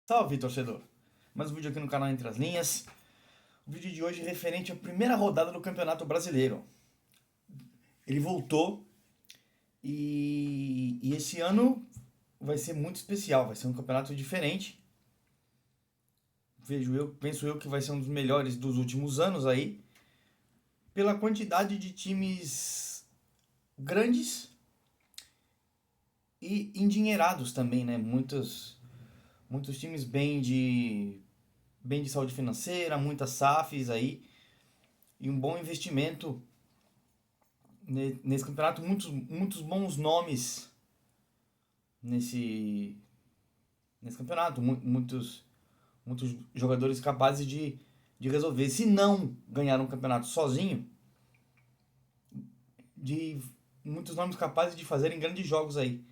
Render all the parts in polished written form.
Salve, torcedor! Mais um vídeo aqui no canal Entre as Linhas. O vídeo de hoje é referente à primeira rodada do Campeonato Brasileiro. Ele voltou e esse ano vai ser muito especial, vai ser um campeonato diferente. Penso eu que vai ser um dos melhores dos últimos anos aí, pela quantidade de times grandes e endinheirados também, né? Muitos times bem de saúde financeira, muitas SAFs aí e um bom investimento nesse campeonato, muitos bons nomes nesse, nesse campeonato, muitos jogadores capazes de resolver, se não ganhar um campeonato sozinho, de muitos nomes capazes de fazerem grandes jogos aí.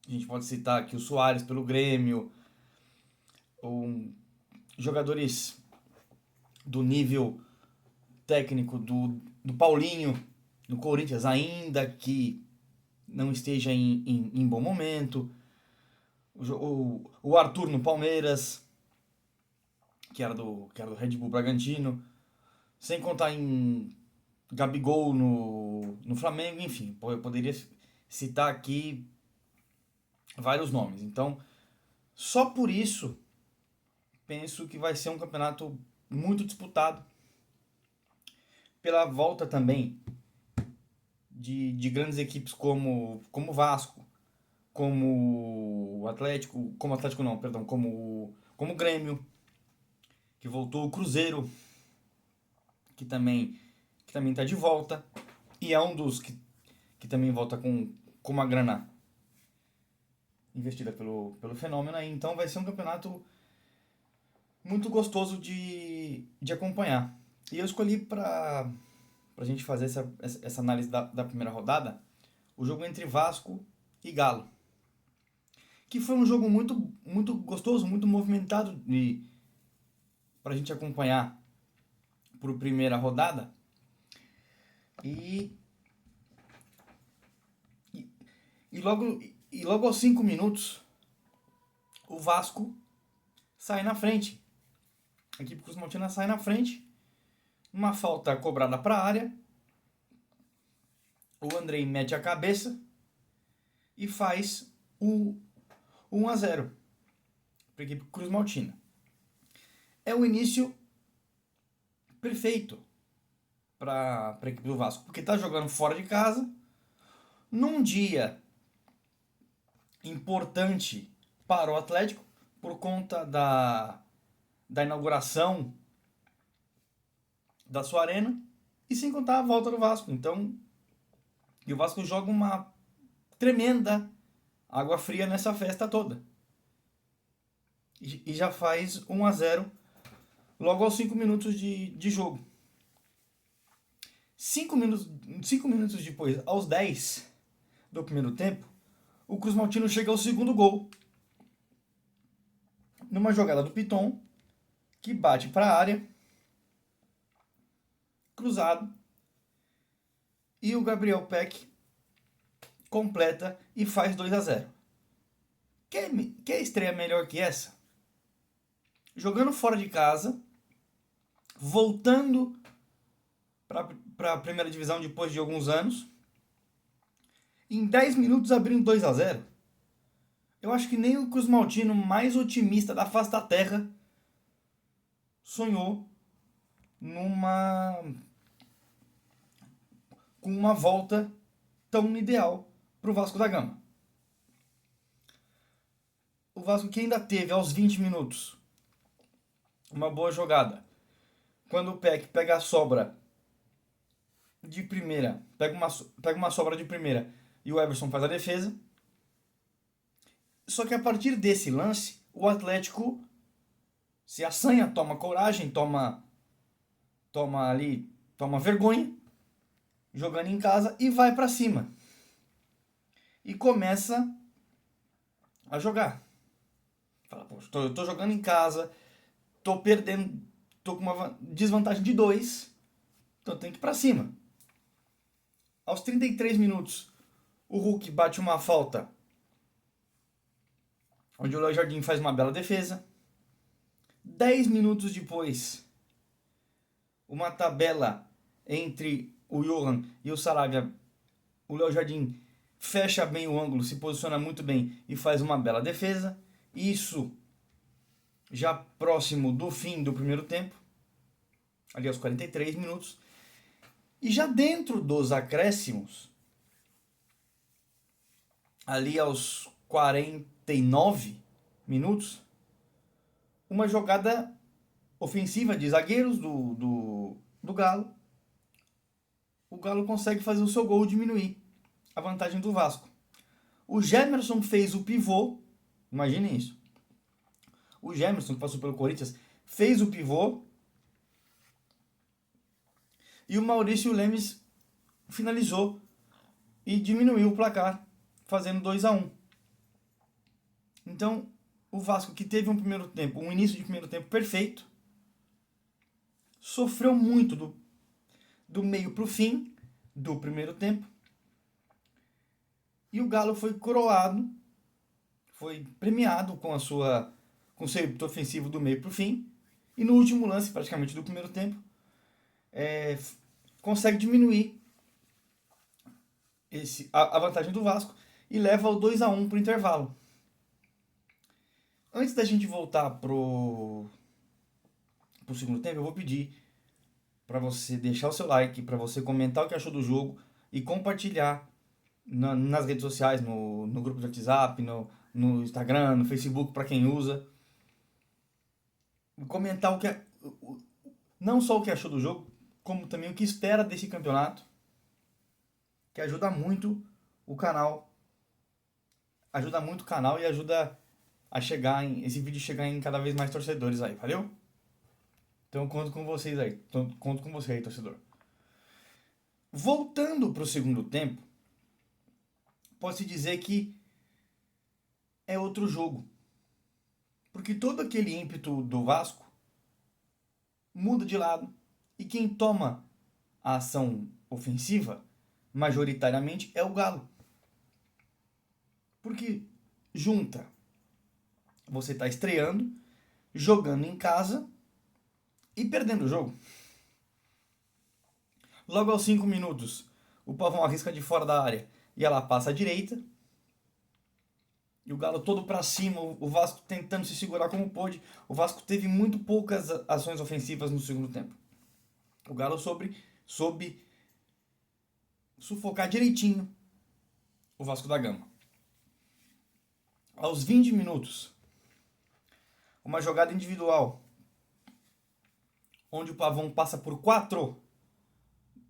A gente pode citar aqui o Soares pelo Grêmio, ou jogadores do nível técnico do Paulinho no Corinthians, ainda que não esteja em bom momento. O Arthur no Palmeiras, que era do Red Bull Bragantino. Sem contar em Gabigol no Flamengo, enfim. Eu poderia citar aqui vários nomes. Então, só por isso, penso que vai ser um campeonato muito disputado. Pela volta também de grandes equipes como o Vasco, como o Atlético, como o Atlético não, perdão, como o Grêmio, que voltou, o Cruzeiro, que também está de volta, e é um dos que também volta com uma grana investida pelo Fenômeno, aí, então vai ser um campeonato muito gostoso de acompanhar. E eu escolhi para a gente fazer essa análise da primeira rodada, o jogo entre Vasco e Galo, que foi um jogo muito gostoso, muito movimentado para a gente acompanhar por primeira rodada. E, e, e logo aos 5 minutos, o Vasco sai na frente. A equipe Cruz Maltina sai na frente. Uma falta cobrada para a área. O Andrei mete a cabeça e faz o 1 a 0 para a equipe Cruz Maltina. É o início perfeito para a equipe do Vasco, porque está jogando fora de casa, num dia importante para o Atlético, por conta da inauguração da sua arena, e sem contar a volta do Vasco. Então, e o Vasco joga uma tremenda água fria nessa festa toda. E já faz 1 a 0 logo aos 5 minutos de jogo. 5 minutos depois, aos 10 do primeiro tempo, o Cruz Maltino chega ao segundo gol. Numa jogada do Piton, que bate para a área, cruzado, e o Gabriel Peck completa e faz 2 a 0. Quer estreia melhor que essa? Jogando fora de casa, voltando para a primeira divisão depois de alguns anos, em 10 minutos abrindo 2 a 0. Eu acho que nem o Cruz Maltino mais otimista da face da terra sonhou numa com uma volta tão ideal para o Vasco da Gama. O Vasco que ainda teve aos 20 minutos uma boa jogada. Quando o Peck pega a sobra de primeira, pega uma sobra de primeira e o Everson faz a defesa. Só que a partir desse lance, o Atlético se assanha, toma coragem, toma vergonha, jogando em casa e vai para cima. E começa a jogar. Fala, pô, eu tô jogando em casa, tô perdendo, tô com uma desvantagem de 2, então tem que ir pra cima. Aos 33 minutos, o Hulk bate uma falta onde o Léo Jardim faz uma bela defesa. 10 minutos depois, uma tabela entre o Johan e o Saravia. O Léo Jardim fecha bem o ângulo, se posiciona muito bem e faz uma bela defesa. Isso já próximo do fim do primeiro tempo, ali aos 43 minutos. E já dentro dos acréscimos, ali aos 49 minutos, uma jogada ofensiva de zagueiros do Galo. O Galo consegue fazer o seu gol diminuir a vantagem do Vasco. O Gemerson fez o pivô, imaginem isso. O Gemerson, que passou pelo Corinthians, fez o pivô. E o Maurício Lemes finalizou e diminuiu o placar, fazendo 2-1. Então, o Vasco, que teve um início de primeiro tempo perfeito, sofreu muito do meio para o fim do primeiro tempo. E o Galo foi coroado, foi premiado com com o seu ímpeto ofensivo do meio para o fim. E no último lance, praticamente do primeiro tempo, consegue diminuir a vantagem do Vasco e leva o 2-1 para o intervalo. Antes da gente voltar pro segundo tempo, eu vou pedir para você deixar o seu like, para você comentar o que achou do jogo e compartilhar nas redes sociais, no grupo de WhatsApp, no Instagram, no Facebook, para quem usa. Comentar não só o que achou do jogo, como também o que espera desse campeonato, que ajuda muito o canal. Ajuda muito o canal e ajuda esse vídeo chegar em cada vez mais torcedores aí, valeu? Então eu conto com vocês aí, conto com você aí, torcedor. Voltando para o segundo tempo, pode-se dizer que é outro jogo. Porque todo aquele ímpeto do Vasco muda de lado e quem toma a ação ofensiva, majoritariamente, é o Galo. Porque junta, você está estreando, jogando em casa e perdendo o jogo. Logo aos 5 minutos, o Pavão arrisca de fora da área e ela passa à direita. E o Galo todo para cima, o Vasco tentando se segurar como pôde. O Vasco teve muito poucas ações ofensivas no segundo tempo. O Galo soube sufocar direitinho o Vasco da Gama. Aos 20 minutos, uma jogada individual, onde o Pavão passa por 4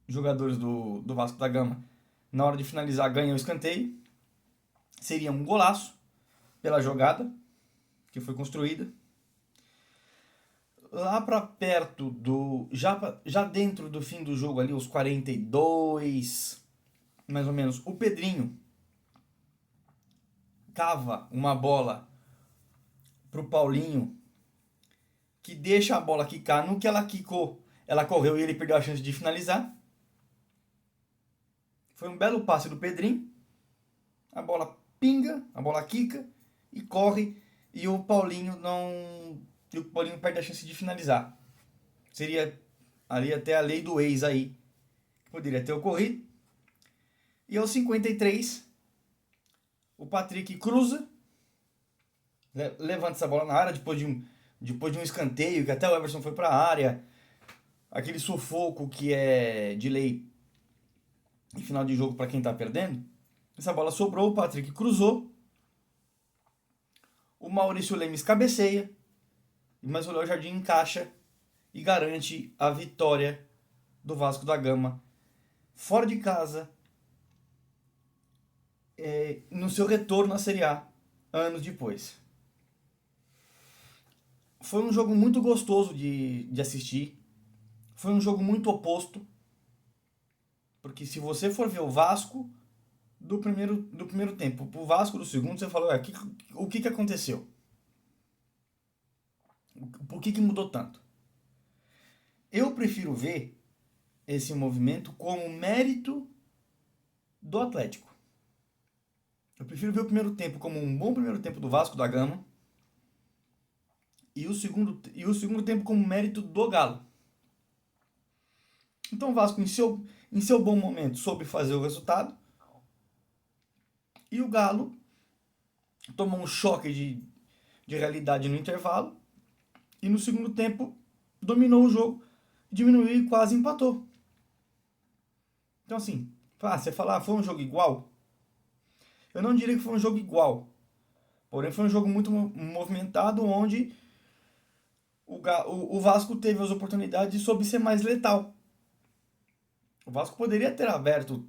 jogadores do Vasco da Gama. Na hora de finalizar, ganha o escanteio. Seria um golaço pela jogada que foi construída. Lá para perto já dentro do fim do jogo ali, os 42, mais ou menos, o Pedrinho cava uma bola pro Paulinho, que deixa a bola quicar. No que ela quicou, ela correu e ele perdeu a chance de finalizar. Foi um belo passe do Pedrinho. A bola pinga, a bola quica e corre, e o Paulinho perde a chance de finalizar. Seria ali até a lei do ex aí, que poderia ter ocorrido. E aos 53, o Patrick cruza, levanta essa bola na área depois de um escanteio, que até o Everson foi para a área. Aquele sufoco que é de lei em final de jogo para quem está perdendo. Essa bola sobrou, o Patrick cruzou. O Maurício Lemes cabeceia, mas o Léo Jardim encaixa e garante a vitória do Vasco da Gama fora de casa, no seu retorno à Série A, anos depois. Foi um jogo muito gostoso de assistir, foi um jogo muito oposto, porque se você for ver o Vasco do primeiro tempo pro Vasco do segundo, você falou, o que aconteceu? Por que mudou tanto? Eu prefiro ver esse movimento como mérito do Atlético. Eu prefiro ver o primeiro tempo como um bom primeiro tempo do Vasco da Gama e o segundo tempo como mérito do Galo. Então o Vasco, em seu bom momento, soube fazer o resultado e o Galo tomou um choque de realidade no intervalo e no segundo tempo dominou o jogo, diminuiu e quase empatou. Então assim, você falar, foi um jogo igual? Eu não diria que foi um jogo igual, porém foi um jogo muito movimentado onde o Vasco teve as oportunidades e soube ser mais letal. O Vasco poderia ter aberto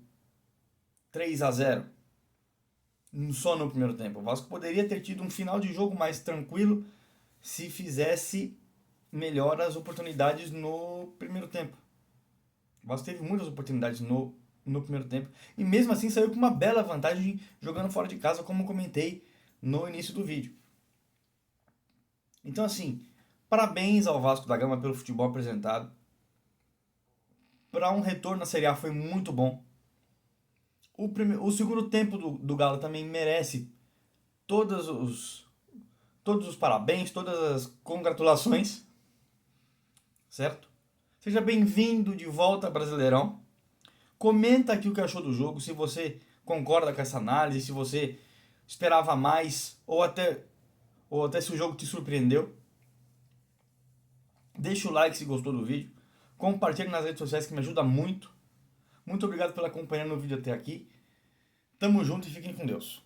3-0 só no primeiro tempo. O Vasco poderia ter tido um final de jogo mais tranquilo se fizesse melhor as oportunidades no primeiro tempo. O Vasco teve muitas oportunidades no primeiro tempo e mesmo assim saiu com uma bela vantagem jogando fora de casa, como comentei no início do vídeo. Então assim, parabéns ao Vasco da Gama pelo futebol apresentado. Para um retorno na Série A foi muito bom. O segundo tempo do Galo também merece todos os, todos os parabéns, todas as congratulações, certo? Seja bem-vindo de volta, Brasileirão. Comenta aqui o que achou do jogo, se você concorda com essa análise, se você esperava mais, ou até se o jogo te surpreendeu. Deixa o like se gostou do vídeo. Compartilhe nas redes sociais que me ajuda muito. Muito obrigado pela companhia no vídeo até aqui. Tamo junto e fiquem com Deus.